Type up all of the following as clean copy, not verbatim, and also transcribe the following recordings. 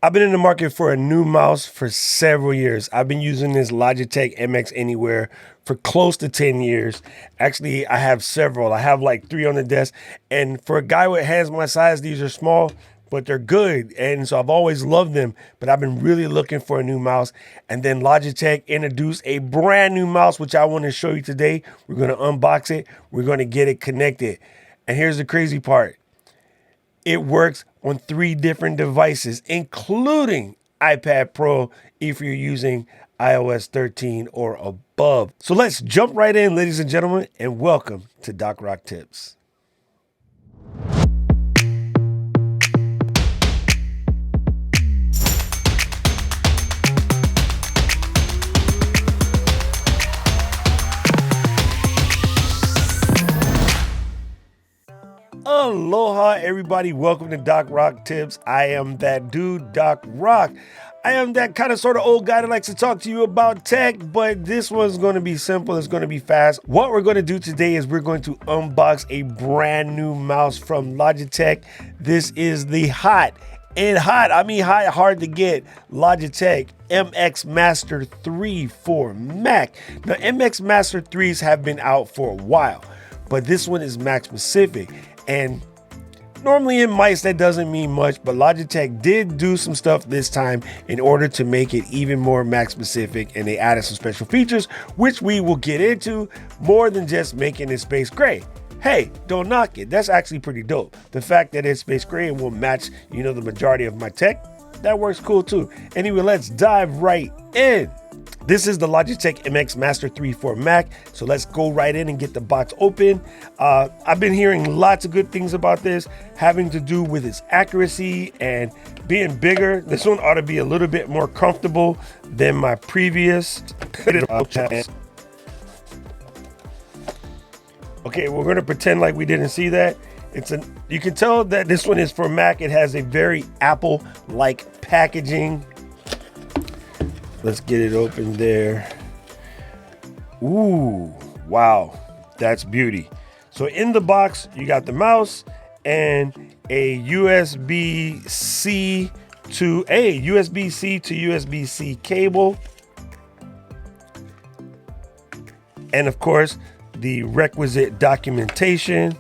I've been in the market for a new mouse for several years. I've been using this Logitech MX Anywhere for close to 10 years. Actually, I have several. I have like 3 on the desk. And for a guy with hands my size, these are small, but they're good. And so I've always loved them, but I've been really looking for a new mouse. And then Logitech introduced a brand new mouse, which I want to show you today. We're going to unbox it. We're going to get it connected. And here's the crazy part. It works on 3 different devices, including iPad Pro if you're using iOS 13 or above. So let's jump right in, ladies and gentlemen, and welcome to Doc Rock Tips. Aloha, everybody. Welcome to Doc Rock Tips. I am that dude, Doc Rock. I am that kind of sort of old guy that likes to talk to you about tech, but this one's going to be simple. It's going to be fast. What we're going to do today is we're going to unbox a brand new mouse from Logitech. This is the hot, hard to get Logitech MX Master 3 for Mac. Now, MX Master 3s have been out for a while, but this one is Mac specific. And normally in mice, that doesn't mean much, but Logitech did do some stuff this time in order to make it even more Mac specific, and they added some special features, which we will get into, more than just making it space gray. Hey, don't knock it. That's actually pretty dope. The fact that it's space gray and will match, the majority of my tech, that works cool too. Anyway, let's dive right in. This is the Logitech MX Master 3 for Mac. So let's go right in and get the box open. I've been hearing lots of good things about this, having to do with its accuracy and being bigger. This one ought to be a little bit more comfortable than my previous. Okay, we're gonna pretend like we didn't see that. You can tell that this one is for Mac. It has a very Apple-like packaging. Let's get it open there. Ooh, wow, that's beauty. So in the box, you got the mouse and a USB-C to USB-C cable. And of course, the requisite documentation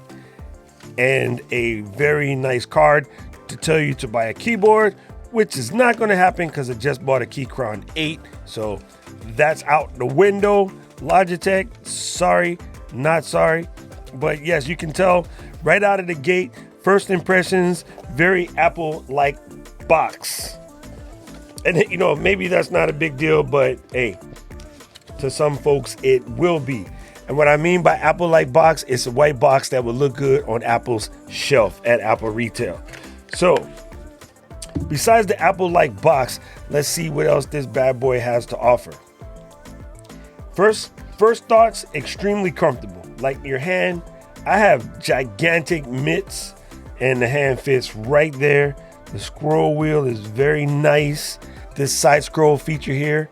and a very nice card to tell you to buy a keyboard, which is not going to happen because I just bought a Keychron 8. So that's out the window. Logitech, sorry, not sorry. But yes, you can tell right out of the gate, first impressions, very Apple-like box. And maybe that's not a big deal, but hey, to some folks, it will be. And what I mean by Apple-like box, it's a white box that will look good on Apple's shelf at Apple retail. So besides the Apple-like box, let's see what else this bad boy has to offer. First thoughts, extremely comfortable. Like your hand, I have gigantic mitts and the hand fits right there. The scroll wheel is very nice. This side scroll feature here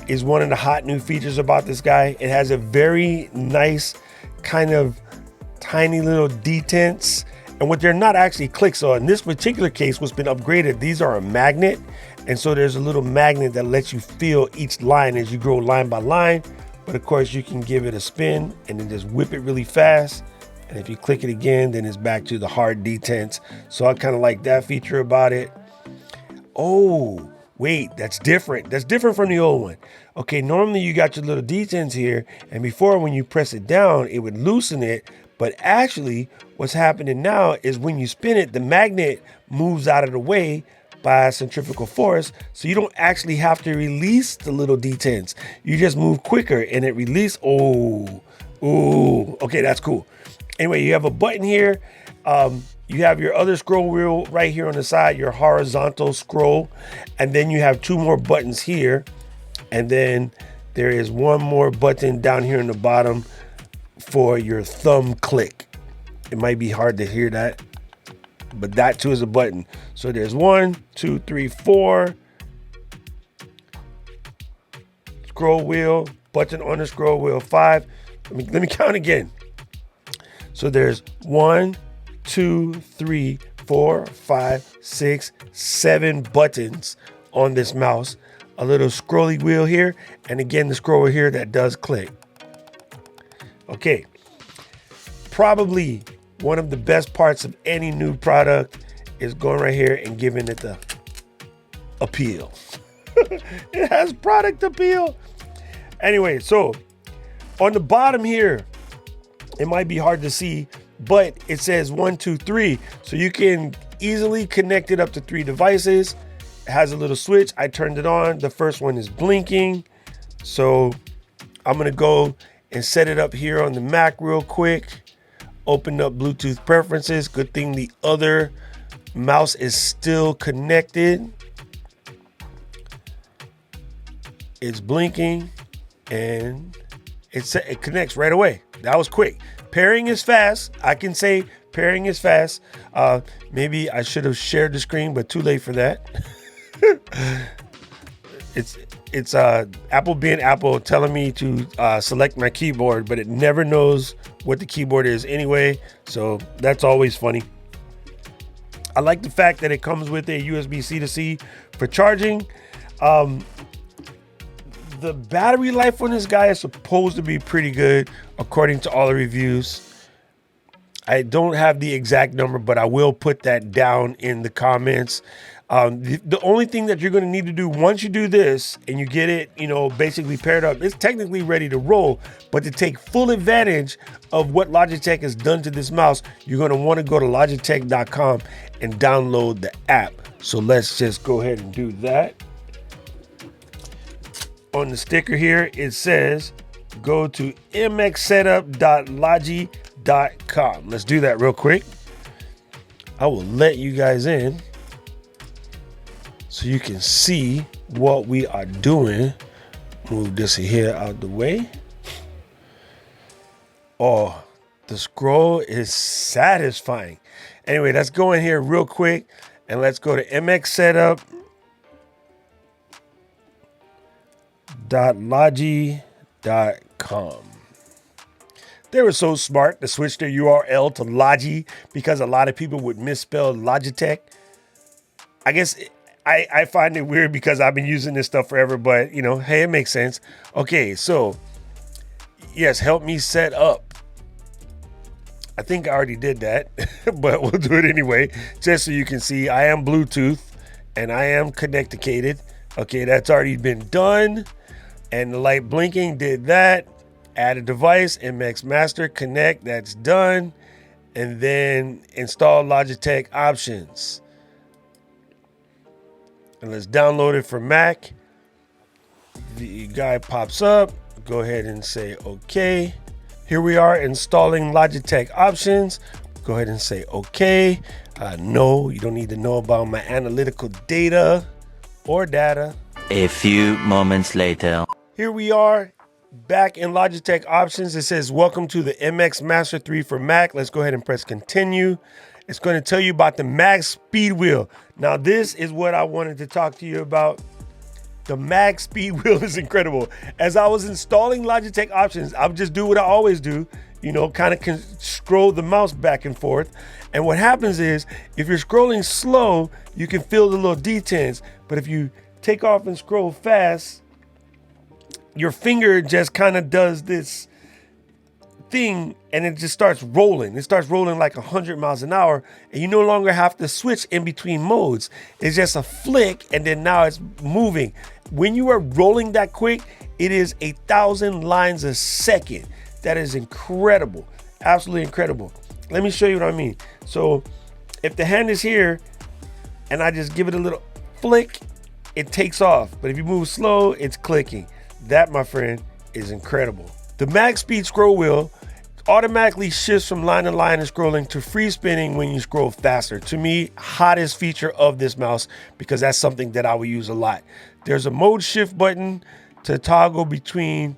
is one of the hot new features about this guy. It has a very nice kind of tiny little detents. And what they're not actually clicks on, in this particular case, what's been upgraded, these are a magnet. And so there's a little magnet that lets you feel each line as you go line by line. But of course, you can give it a spin and then just whip it really fast. And if you click it again, then it's back to the hard detents. So I kind of like that feature about it. Oh, wait, that's different. That's different from the old one. Okay, normally you got your little detents here. And before, when you press it down, it would loosen it. But actually, what's happening now is when you spin it, the magnet moves out of the way by centrifugal force. So you don't actually have to release the little detents. You just move quicker and it releases. Oh, okay, that's cool. Anyway, you have a button here. You have your other scroll wheel right here on the side, your horizontal scroll. And then you have 2 more buttons here. And then there is 1 more button down here in the bottom for your thumb click. It might be hard to hear that, but that too is a button. So there's 1, 2, 3, 4. Scroll wheel, button on the scroll wheel, 5. Let me count again. So there's 1, 2, 3, 4, 5, 6, 7 buttons on this mouse. A little scrolly wheel here, and again the scroller here that does click. Okay, probably one of the best parts of any new product is going right here and giving it the appeal. It has product appeal. Anyway, so on the bottom here, it might be hard to see, but it says 1, 2, 3. So you can easily connect it up to 3 devices. It has a little switch. I turned it on. The first one is blinking. So I'm going to go and set it up here on the Mac real quick. Open up Bluetooth preferences. Good thing the other mouse is still connected. It's blinking and it connects right away. That was quick. Pairing is fast. I can say pairing is fast. Maybe I should have shared the screen, but too late for that. It's Apple being Apple telling me to select my keyboard, but it never knows what the keyboard is anyway. So that's always funny. I like the fact that it comes with a USB-C to C for charging. The battery life on this guy is supposed to be pretty good according to all the reviews. I don't have the exact number, but I will put that down in the comments. The only thing that you're going to need to do once you do this and you get it, basically paired up, it's technically ready to roll. But to take full advantage of what Logitech has done to this mouse, you're going to want to go to Logitech.com and download the app. So let's just go ahead and do that. On the sticker here, it says go to mxsetup.logi.com. Let's do that real quick. I will let you guys in so you can see what we are doing. Move this here out the way. Oh, the scroll is satisfying. Anyway, let's go in here real quick and let's go to mxsetup.logi.com. They were so smart to switch their URL to Logi because a lot of people would misspell Logitech. I guess I find it weird because I've been using this stuff forever, but hey, it makes sense. Okay, so yes, help me set up. I think I already did that, but we'll do it anyway, just so you can see I am Bluetooth and I am connected. Okay, that's already been done. And the light blinking did that. Add a device, MX Master, connect, that's done. And then install Logitech options. And let's download it for Mac. The guy pops up. Go ahead and say okay. Here we are installing Logitech options. Go ahead and say okay. No, you don't need to know about my analytical data or data. A few moments later. Here we are back in Logitech options. It says welcome to the MX Master 3 for Mac. Let's go ahead and press continue. It's going to tell you about the Max Speed Wheel. Now this is what I wanted to talk to you about. The Max Speed Wheel is incredible. As I was installing Logitech options, I would just do what I always do, kind of scroll the mouse back and forth. And what happens is if you're scrolling slow, you can feel the little detents. But if you take off and scroll fast, your finger just kind of does this thing and it just starts rolling. It starts rolling like 100 miles an hour and you no longer have to switch in between modes. It's just a flick and then now it's moving. When you are rolling that quick, it is 1,000 lines a second. That is incredible. Absolutely incredible. Let me show you what I mean. So if the hand is here and I just give it a little flick, it takes off. But if you move slow, it's clicking. That, my friend, is incredible. The Max Speed Scroll Wheel automatically shifts from line to line and scrolling to free spinning when you scroll faster. To me, hottest feature of this mouse because that's something that I will use a lot. There's a mode shift button to toggle between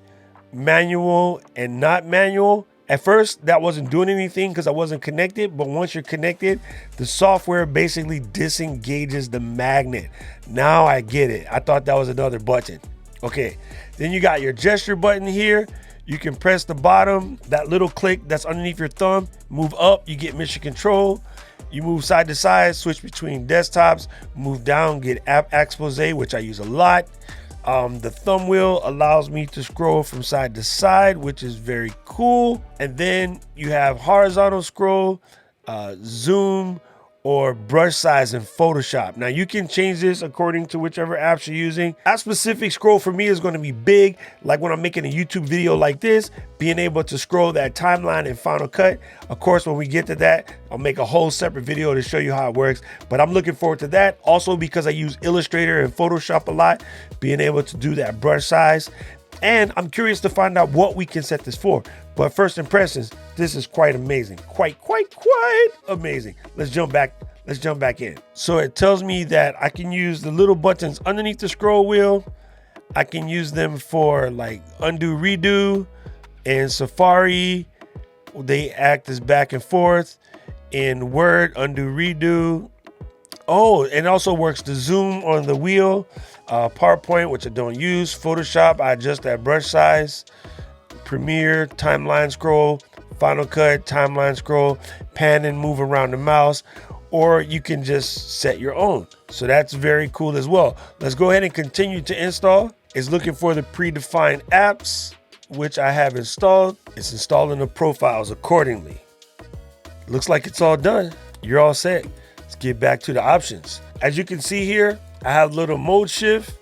manual and not manual. At first, that wasn't doing anything because I wasn't connected, but once you're connected, the software basically disengages the magnet. Now I get it. I thought that was another button. Okay, then you got your gesture button here. You can press the bottom, that little click that's underneath your thumb, move up, you get mission control. You move side to side, switch between desktops, move down, get app expose, which I use a lot. The thumb wheel allows me to scroll from side to side, which is very cool. And then you have horizontal scroll, zoom, or brush size in Photoshop. Now you can change this according to whichever apps you're using. App specific scroll for me is going to be big, like when I'm making a YouTube video like this, being able to scroll that timeline in Final Cut. Of course, when we get to that, I'll make a whole separate video to show you how it works, but I'm looking forward to that. Also because I use Illustrator and Photoshop a lot, being able to do that brush size. And I'm curious to find out what we can set this for. But first impressions, this is quite amazing. Quite amazing. Let's jump back in. So it tells me that I can use the little buttons underneath the scroll wheel. I can use them for like undo, redo. In Safari, they act as back and forth. In Word, undo, redo. Oh, and it also works to zoom on the wheel. PowerPoint, which I don't use. Photoshop, I adjust that brush size. Premiere, timeline scroll. Final Cut, timeline scroll. Pan and move around the mouse. Or you can just set your own. So that's very cool as well. Let's go ahead and continue to install. It's looking for the predefined apps, which I have installed. It's installing the profiles accordingly. Looks like it's all done. You're all set. Let's get back to the options. As you can see here, I have a little mode shift.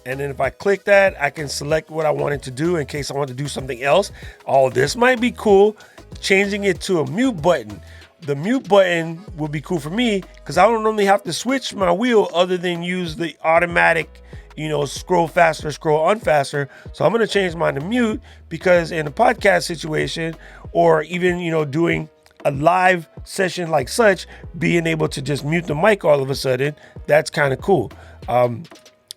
And then if I click that, I can select what I wanted to do in case I want to do something else. Oh, this might be cool. Changing it to a mute button. The mute button will be cool for me because I don't normally have to switch my wheel other than use the automatic, scroll faster, scroll unfaster. So I'm going to change mine to mute because in a podcast situation or even, doing a live session like such, being able to just mute the mic all of a sudden, that's kind of cool.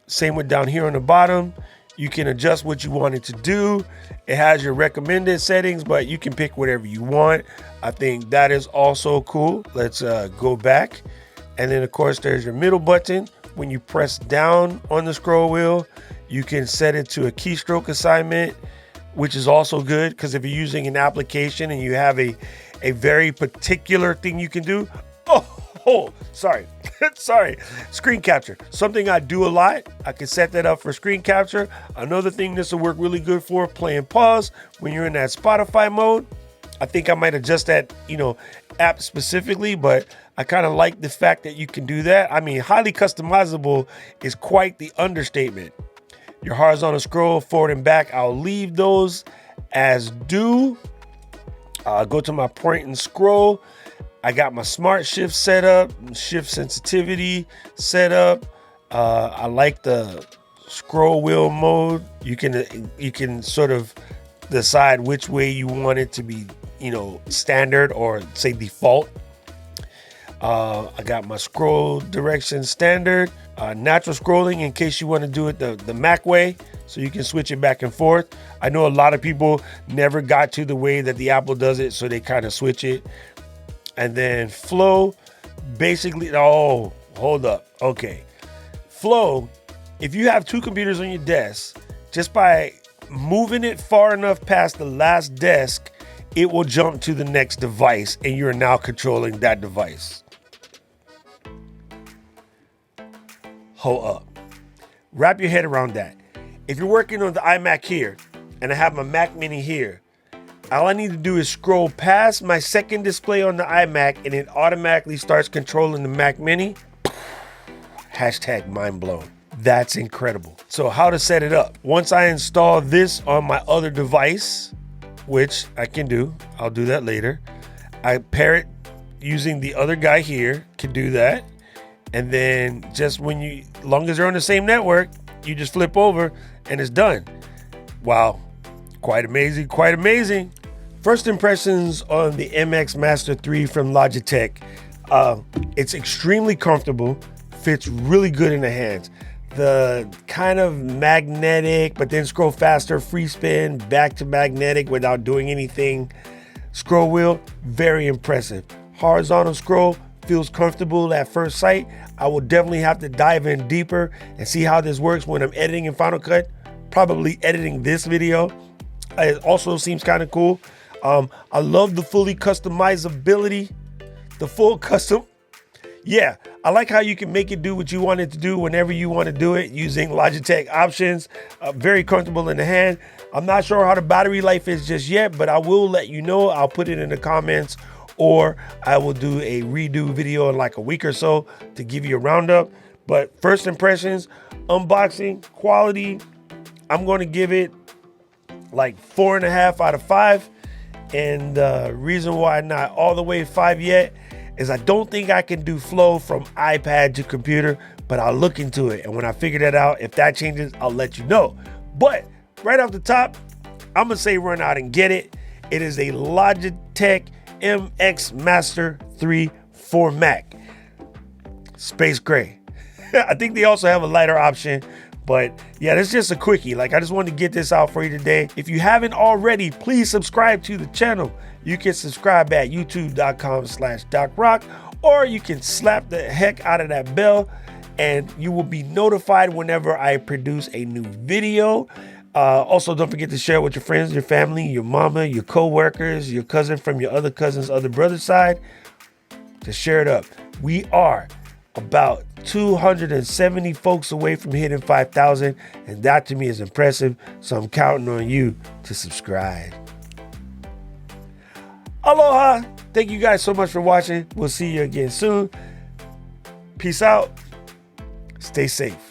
Same with down here on the bottom. You can adjust what you want it to do. It has your recommended settings, but you can pick whatever you want. I think that is also cool. Let's go back. And then of course there's your middle button. When you press down on the scroll wheel, you can set it to a keystroke assignment, which is also good because if you're using an application and you have a very particular thing you can do. Oh, sorry. Sorry. Screen capture. Something I do a lot. I can set that up for screen capture. Another thing this will work really good for, play and pause when you're in that Spotify mode. I think I might adjust that, app specifically, but I kind of like the fact that you can do that. I mean, highly customizable is quite the understatement. Your horizontal scroll forward and back, I'll leave those as do. Go to my point and scroll. I got my smart shift set up, shift sensitivity set up. I like the scroll wheel mode. You can sort of decide which way you want it to be, standard or say default. I got my scroll direction standard, natural scrolling in case you want to do it the Mac way, so you can switch it back and forth. I know a lot of people never got to the way that the Apple does it, so they kind of switch it. And then flow, basically, oh, hold up. Okay. Flow, if you have two computers on your desk, just by moving it far enough past the last desk, it will jump to the next device and you're now controlling that device. Hold up. Wrap your head around that. If you're working on the iMac here and I have my Mac Mini here, all I need to do is scroll past my second display on the iMac and it automatically starts controlling the Mac Mini. Hashtag mind blown. That's incredible. So how to set it up? Once I install this on my other device, which I can do, I'll do that later. I pair it using the other guy here, can do that. And then just long as they're on the same network, you just flip over and it's done. Wow. Quite amazing, quite amazing. First impressions on the MX Master 3 from Logitech. It's extremely comfortable, fits really good in the hands. The kind of magnetic, but then scroll faster, free spin, back to magnetic without doing anything. Scroll wheel, very impressive. Horizontal scroll, feels comfortable at first sight. I will definitely have to dive in deeper and see how this works when I'm editing in Final Cut. Probably editing this video. It also seems kind of cool. I love the fully customizability the full custom. Yeah, I like how you can make it do what you want it to do whenever you want to do it using Logitech options. Very comfortable in the hand. I'm not sure how the battery life is just yet, but I will let you know. I'll put it in the comments, or I will do a redo video in like a week or so to give you a roundup. But first impressions, unboxing, quality, I'm going to give it like 4.5 out of 5. And the reason why not all the way 5 yet is I don't think I can do flow from iPad to computer, but I'll look into it. And when I figure that out, if that changes, I'll let you know. But right off the top, I'm gonna say run out and get it. It is a Logitech MX Master 3 for Mac. Space gray. I think they also have a lighter option, but yeah, that's just a quickie. Like, I just wanted to get this out for you today. If you haven't already, please subscribe to the channel. You can subscribe at youtube.com/DocRock, or you can slap the heck out of that bell and you will be notified whenever I produce a new video. Also, don't forget to share with your friends, your family, your mama, your co-workers, your cousin from your other cousin's other brother's side. Just share it up. We are about 270 folks away from hitting 5,000, and that to me is impressive. So I'm counting on you to subscribe. Aloha. Thank you guys so much for watching. We'll see you again soon. Peace out. Stay safe.